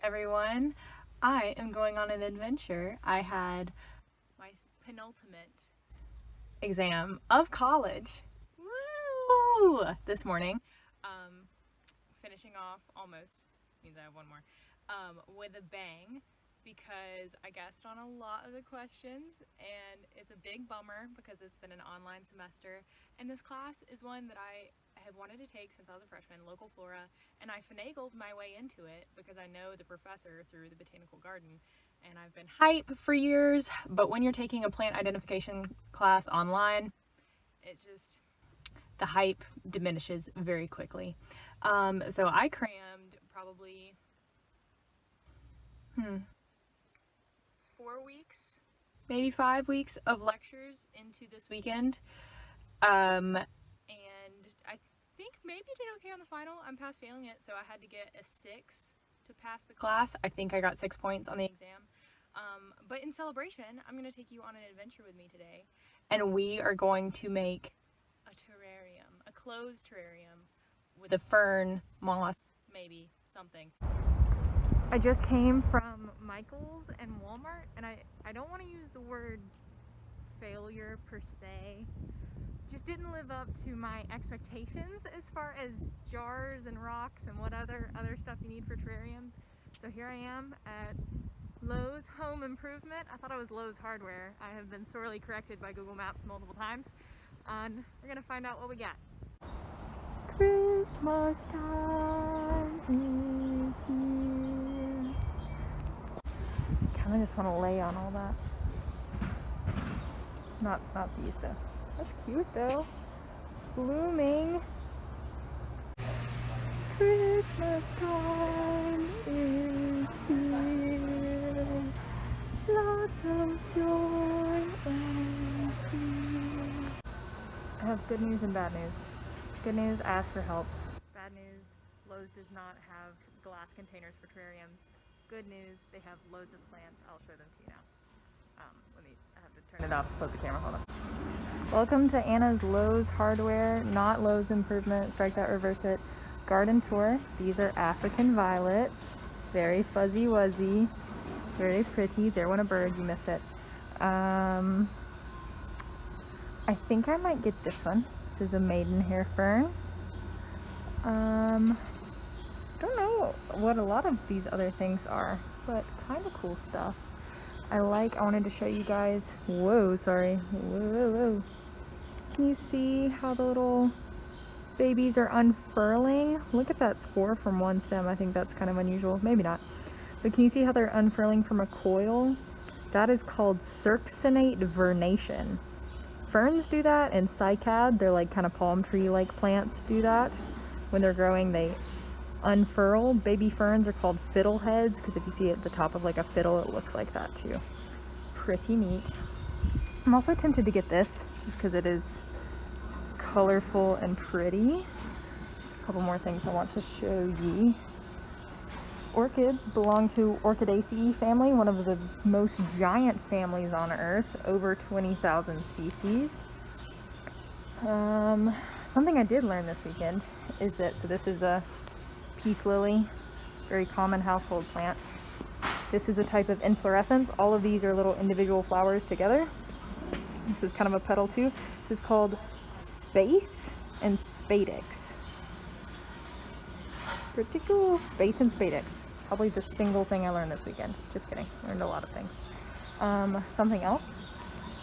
everyone. I am going on an adventure. I had my penultimate exam of college. Woo! This morning. Finishing off almost, means I have one more, with a bang because I guessed on a lot of the questions, and it's a big bummer because it's been an online semester, and this class is one that I have wanted to take since I was a freshman, local flora, and I finagled my way into it because I know the professor through the botanical garden, and I've been hype for years, but when you're taking a plant identification class online, it just, the hype diminishes very quickly. So I crammed probably 4 weeks, maybe 5 weeks of lectures into this weekend. And I think maybe did okay on the final. I'm past failing it, so I had to get a 6 to pass the class. I think I got 6 points on the exam. But in celebration, I'm going to take you on an adventure with me today, and we are going to make a terrarium, a closed terrarium with a fern, moss, maybe something. I just came from Michael's and Walmart, and I don't want to use the word failure per se. Just didn't live up to my expectations as far as jars and rocks and what other stuff you need for terrariums. So here I am at Lowe's Home Improvement. I thought it was Lowe's Hardware. I have been sorely corrected by Google Maps multiple times. And we're gonna find out what we got. Christmas time is here. Kinda just wanna lay on all that. Not these though. That's cute though. Blooming. Christmas time is here. Lots of joy and cheer. I have good news and bad news. Good news, ask for help. Bad news, Lowe's does not have glass containers for terrariums. Good news, they have loads of plants. I'll show them to you now. I have to turn it off, close the camera, hold on. Welcome to Anna's Lowe's Hardware, not Lowe's Improvement, strike that, reverse it, garden tour. These are African violets, very fuzzy wuzzy, very pretty. There went a bird, you missed it. I think I might get this one. This is a maidenhair fern. Don't know what a lot of these other things are, but kind of cool stuff. I wanted to show you guys, whoa, whoa. Can you see how the little babies are unfurling? Look at that spore from one stem. I think that's kind of unusual, maybe not. But can you see how they're unfurling from a coil? That is called circinate vernation. Ferns do that, and cycad, they're like kind of palm tree-like plants, do that. When they're growing, they unfurl. Baby ferns are called fiddleheads, because if you see at the top of like a fiddle, it looks like that too. Pretty neat. I'm also tempted to get this, just because it is colorful and pretty. There's a couple more things I want to show ye. Orchids belong to Orchidaceae family, one of the most giant families on Earth, over 20,000 species. Something I did learn this weekend is that, so this is a peace lily, very common household plant. This is a type of inflorescence. All of these are little individual flowers together. This is kind of a petal too. This is called spathe and spadix. Reticulal spathe and spadix. Probably the single thing I learned this weekend. Just kidding. Learned a lot of things. Something else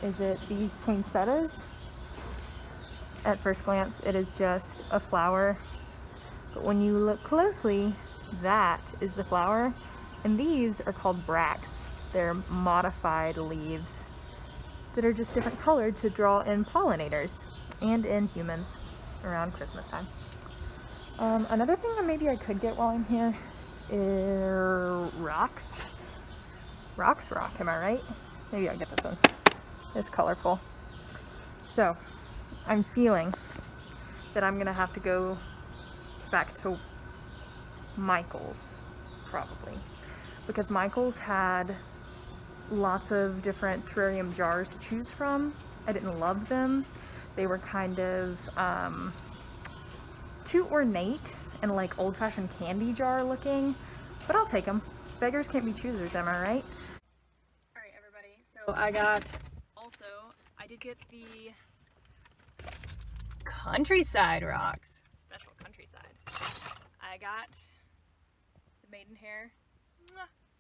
is that these poinsettias, at first glance, it is just a flower. But when you look closely, that is the flower. And these are called bracts. They're modified leaves that are just different colored to draw in pollinators and in humans around Christmas time. Another thing that maybe I could get while I'm here is rocks. Rocks rock, am I right? Maybe I'll get this one. It's colorful. So, I'm feeling that I'm gonna have to go back to Michael's, probably. Because Michael's had lots of different terrarium jars to choose from. I didn't love them. They were kind of too ornate and like old-fashioned candy jar looking, but I'll take them. Beggars can't be choosers, am I right? Alright everybody, so I did get the countryside rocks. Special countryside. I got the maidenhair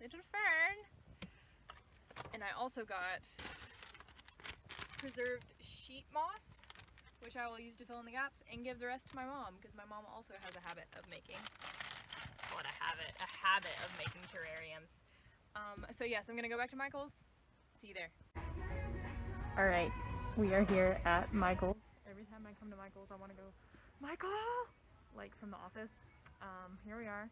little fern. And I also got preserved sheet moss, which I will use to fill in the gaps and give the rest to my mom, because my mom also has a habit of making, a habit of making terrariums. So yes, I'm gonna go back to Michael's. See you there. All right, we are here at Michael's. Every time I come to Michael's, I want to go, Michael, like from The Office. Here we are,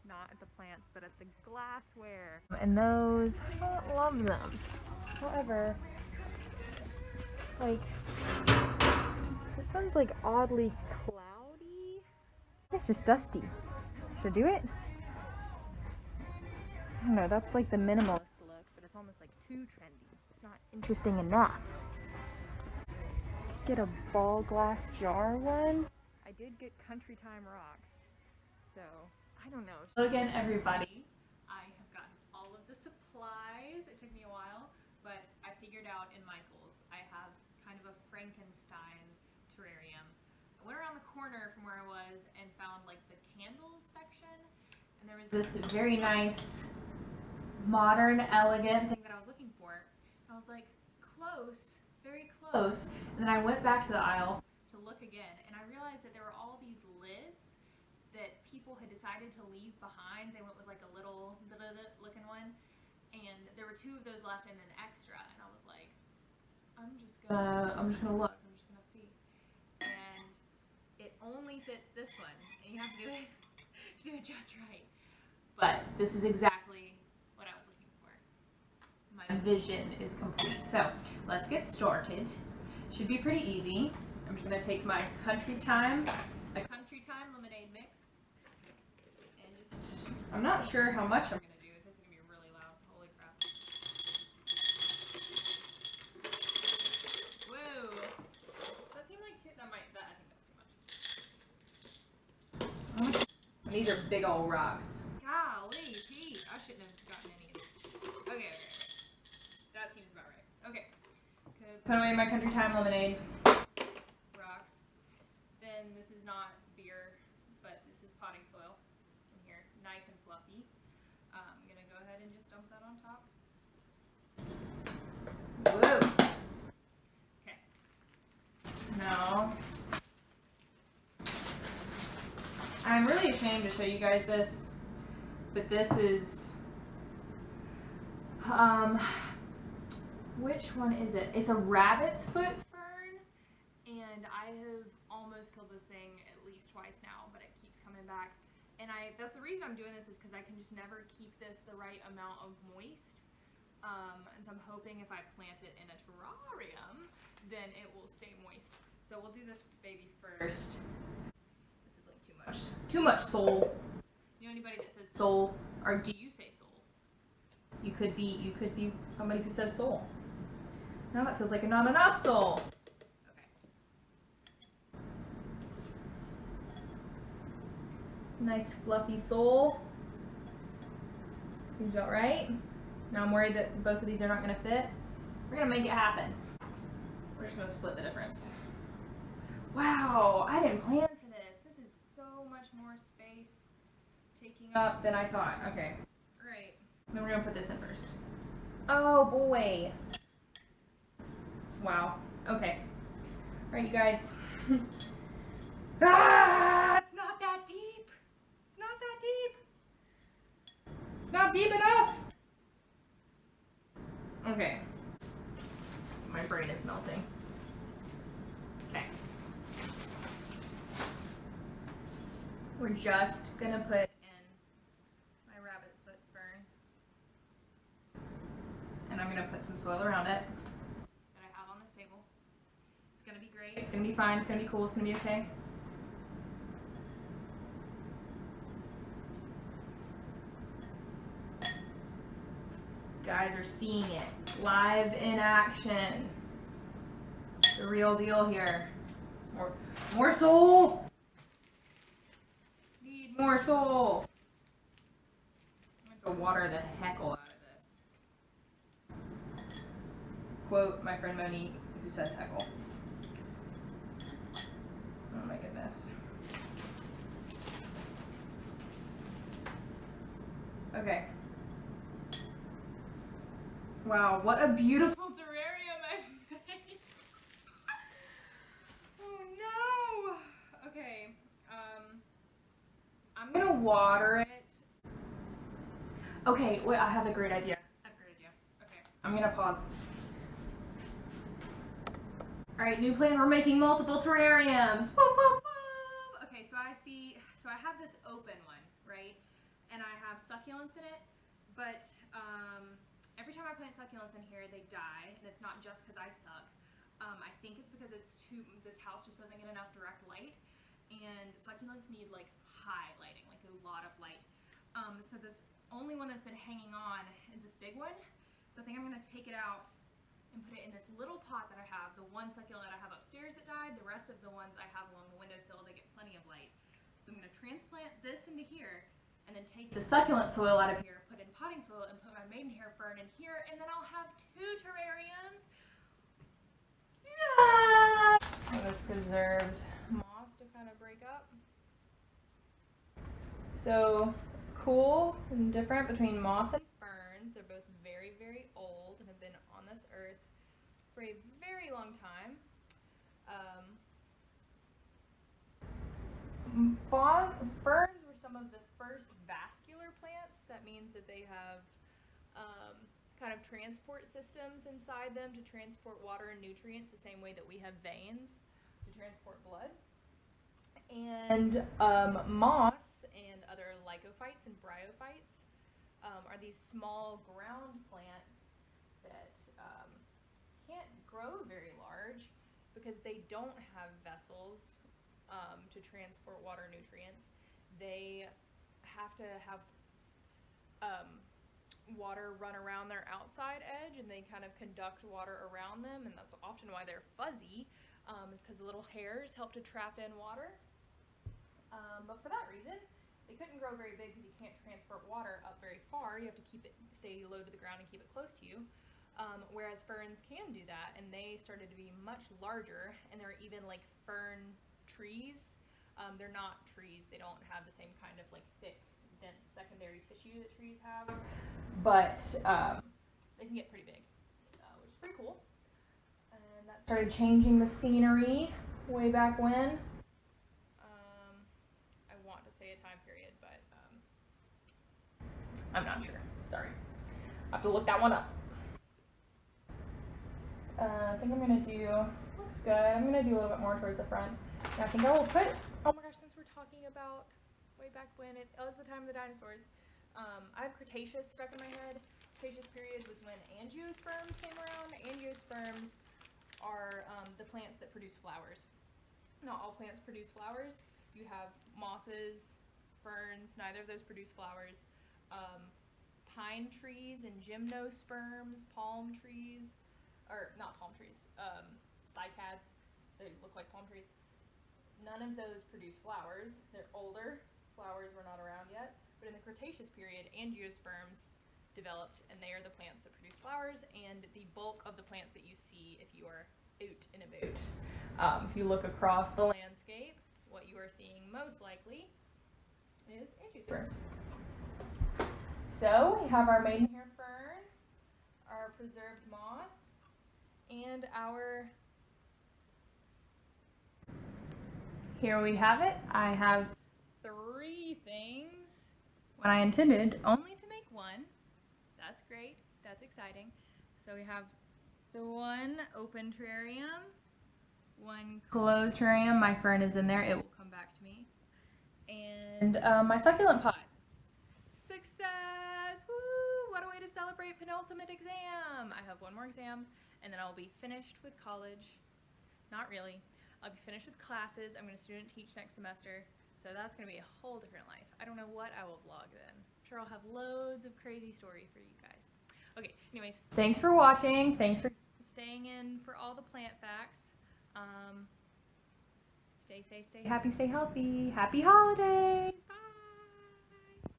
not at the plants, but at the glassware. And those, I love them. However, like, this one's like oddly cloudy. It's just dusty. Should I do it? I don't know, that's like the minimalist look, but it's almost like too trendy. It's not interesting enough. Get a ball glass jar one. I did get Country Time rocks, so I don't know. So again, everybody, I have gotten all of the supplies. It took me a while, but I figured out in Michael's I have kind of a Frankenstein terrarium. I went around the corner from where I was and found like the candles section, and there was this very nice, modern, elegant thing that I was looking for. I was like, close, very close. And then I went back to the aisle to look again, and I realized that there were all these lids that people had decided to leave behind. They went with like a little looking one, and there were 2 of those left and an extra. And I was like, I'm just gonna look. I'm just gonna see. And it only fits this one, and you have to do it just right. But this is exactly what I was looking for. My vision is complete. So let's get started. Should be pretty easy. I'm just gonna take my Country Time lemonade mix, and just, I'm not sure how much I'm gonna do. This is gonna be really loud. Holy crap. Whoa. That seemed like too, I think that's too much. These are big old rocks. Golly, Pete, I shouldn't have gotten any of these. Okay. That seems about right. Okay. Put away my Country Time lemonade rocks. Then this is not beer, but this is potting soil in here, nice and fluffy. I'm gonna go ahead and just dump that on top. Whoa. Okay. Now, I'm really ashamed to show you guys this, but this is, which one is it? It's a rabbit's foot fern, and I have almost killed this thing at least twice now, but it keeps coming back. And that's the reason I'm doing this, is because I can just never keep this the right amount of moist. And so I'm hoping if I plant it in a terrarium, then it will stay moist. So we'll do this baby first. This is like too much soul. You know anybody that says soul, or do you say soul? You could be somebody who says soul. Now that feels like not enough soul. Okay. Nice fluffy soul. Seems about right. Now I'm worried that both of these are not going to fit. We're going to make it happen. We're just going to split the difference. Wow, I didn't plan for this. This is so much more space taking up than I thought. Okay. All right. Then we're going to put this in first. Oh boy. Wow. Okay. All right, you guys. It's not that deep. It's not that deep. It's not deep enough. Okay. My brain is melting. Okay. We're just gonna put in my rabbit foot fern. And I'm gonna put some soil around it that I have on this table. It's gonna be great, it's gonna be fine, it's gonna be cool, it's gonna be okay. Guys are seeing it live in action. The real deal here. More soul. Need more soul. I'm gonna water the heckle out of this. Quote my friend Monique, who says heckle. Oh my goodness. Okay. Wow, what a beautiful terrarium I've made. Oh no. Okay. I'm gonna water it. Okay, wait, I have a great idea. Okay, I'm gonna pause. Alright, new plan, we're making multiple terrariums. Whoop, whoop, whoop. Okay, so I have this open one, right? And I have succulents in it, but every time I plant succulents in here, they die, and it's not just because I suck. I think it's because this house just doesn't get enough direct light, and succulents need like high lighting, like a lot of light. So this only one that's been hanging on is this big one. So I think I'm gonna take it out and put it in this little pot that I have. The one succulent I have upstairs that died, the rest of the ones I have along the windowsill, they get plenty of light. So I'm gonna transplant this into here, and then take the succulent soil out of here, put in potting soil, and put my maidenhair fern in here, and then I'll have 2 terrariums. Yeah! This preserved moss to kind of break up. So it's cool and different between moss and ferns. They're both very, very old and have been on this earth for a very long time. Ferns were some of the first vascular plants. That means that they have kind of transport systems inside them to transport water and nutrients the same way that we have veins to transport blood. And moss and other lycophytes and bryophytes are these small ground plants that can't grow very large because they don't have vessels to transport water and nutrients. They have to have water run around their outside edge, and they kind of conduct water around them, and that's often why they're fuzzy, is because the little hairs help to trap in water. But for that reason, they couldn't grow very big because you can't transport water up very far. You have to stay low to the ground and keep it close to you. Whereas ferns can do that, and they started to be much larger, and there are even like fern trees. They're not trees. They don't have the same kind of like thick, dense secondary tissue that trees have, but they can get pretty big, which is pretty cool. And that started changing the scenery way back when. I want to say a time period, but I'm not sure. Sorry. I have to look that one up. I think I'm going to do, looks good, I'm going to do a little bit more towards the front. And I think I will put, oh my gosh, since we're talking about way back when, it was the time of the dinosaurs, I have Cretaceous stuck in my head. Cretaceous period was when angiosperms came around. Angiosperms are the plants that produce flowers. Not all plants produce flowers. You have mosses, ferns, neither of those produce flowers. Pine trees and gymnosperms, palm trees, or not palm trees, cycads, they look like palm trees. None of those produce flowers. They're older. Flowers were not around yet. But in the Cretaceous period, angiosperms developed, and they are the plants that produce flowers, and the bulk of the plants that you see if you are out and about. If you look across the landscape, what you are seeing most likely is angiosperms. So we have our maidenhair fern, our preserved moss, and our, here we have it. I have 3 things when I intended only to make 1. That's great, that's exciting. So we have the one open terrarium, one closed terrarium. My fern is in there, it will come back to me. And my succulent pot. Success! Woo! What a way to celebrate penultimate exam! I have one more exam, and then I'll be finished with college. Not really. I'll be finished with classes. I'm going to student teach next semester, so that's going to be a whole different life. I don't know what I will vlog then. I'm sure I'll have loads of crazy story for you guys. Okay, anyways, thanks for watching. Thanks for staying in for all the plant facts. Stay safe, stay happy, stay healthy. Happy holidays! Bye!